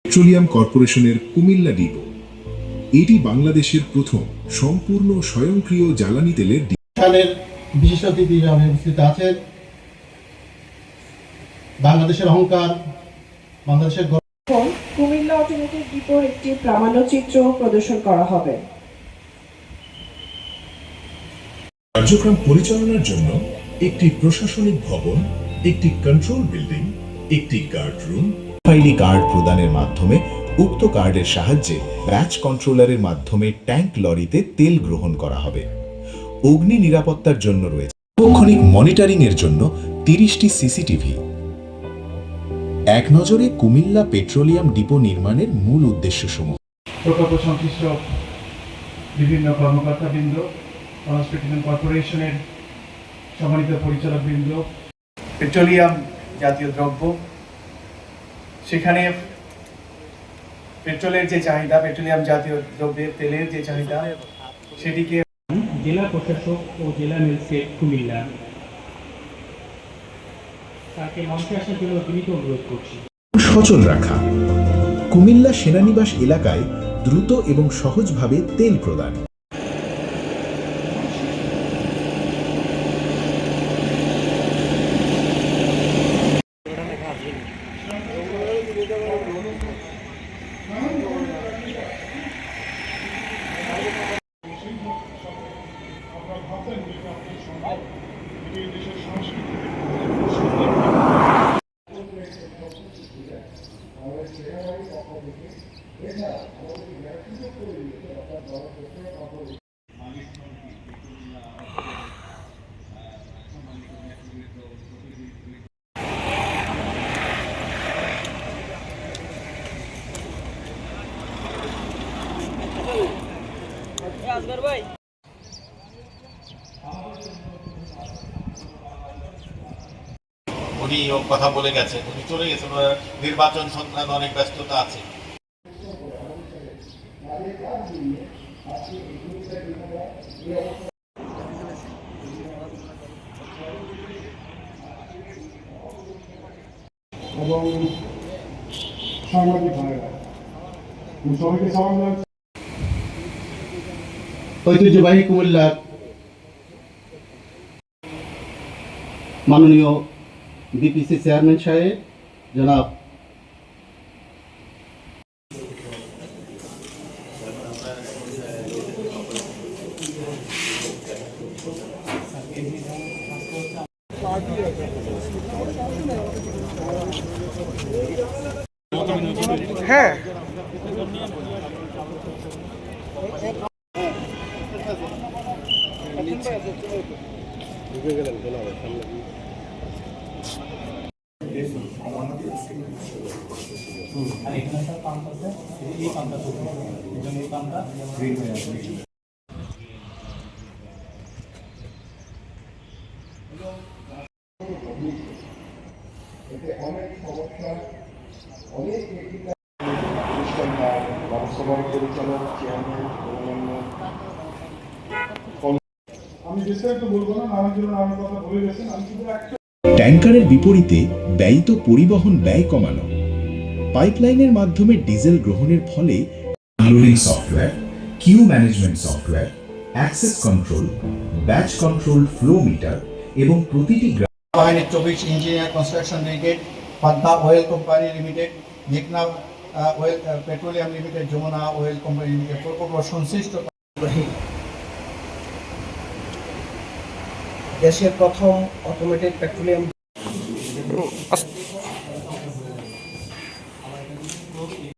Petroleum কর্পোরেশনের Comilla depot. এটি বাংলাদেশের প্রথম সম্পূর্ণ স্বয়ংক্রিয় জ্বালানি তেলের ডিপো। বিশিষ্ট অতিথি উপস্থিত আছেন। বাংলাদেশের অহংকার, বাংলাদেশের কুমিল্লা অটোমেটিক ডিপোর একটি প্রামাণ্যচিত্র প্রদর্শন করা হবে। কার্যক্রম পরিচালনার জন্য একটি প্রশাসনিক ভবন, একটি কন্ট্রোল বিল্ডিং, একটি গার্ড রুম, ফাইলি কার্ড প্রদানের মাধ্যমে উক্ত কার্ডের সাহায্যে ব্যাচ কন্ট্রোলারের মাধ্যমে ট্যাঙ্ক লরিতে তেল গ্রহণ করা হবে। অগ্নি নিরাপত্তার জন্য রয়েছে সার্বক্ষণিক মনিটরিং এর জন্য 30টি সিসিটিভি। এক নজরে কুমিল্লা পেট্রোলিয়াম ডিপো নির্মাণের মূল উদ্দেশ্য সমূহ। প্রকল্প সংশ্লিষ্ট বিভিন্ন কর্মকর্তাবৃন্দ, পেট্রোলিয়াম কর্পোরেশনের সম্মানিত পরিচালকবৃন্দ, পেট্রোলিয়াম জাতীয় দ্রব্য, সেখানে পেট্রোলের যে চাহিদা, পেট্রোলিয়াম জাতীয় দ্রব্যের তেলের যে চাহিদা, সেটিকে জেলা প্রশাসক ও জেলা ম্যাজিস্ট্রেট কুমিল্লা তাকে মঞ্চে আসার জন্য বিনীত অনুরোধ করছি। সচল রাখা, কুমিল্লা সেনানিবাস এলাকায় দ্রুত এবং সহজভাবে তেল প্রদান। উনি কথা বলে গেছেন, উনি চলে গেছেন, নির্বাচন সংক্রান্ত অনেক ব্যস্ততা আছে। এবং সাংবাদিক ভাইরা সবাইকে সালাম জানাচ্ছি। ঐতিহ্যবাহী কুমিল্লার মাননীয় বিপিসি চেয়ারম্যান সাহেব জনাব হ্যাঁ আমি বিস্তারিত বলবো না, নামের জন্য নামের কথা বলে গেছেন। আমি শুধু একটা ট্যাঙ্কারের বিপরীতে ব্যয়িত পরিবহন ব্যয় কমানো, পাইপলাইনের মাধ্যমে ডিজেল গ্রহণের ফলে loading software, queue management software, access control, batch control flow meter এবং প্রতিটি বাহিনীর 24 engineer construction limited, Padma oil company limited, মেঘনা oil petroleum limited, Jamuna oil company limited প্রকল্প সংশ্লিষ্ট দেশের প্রথম অটোমেটেড পেট্রোলিয়াম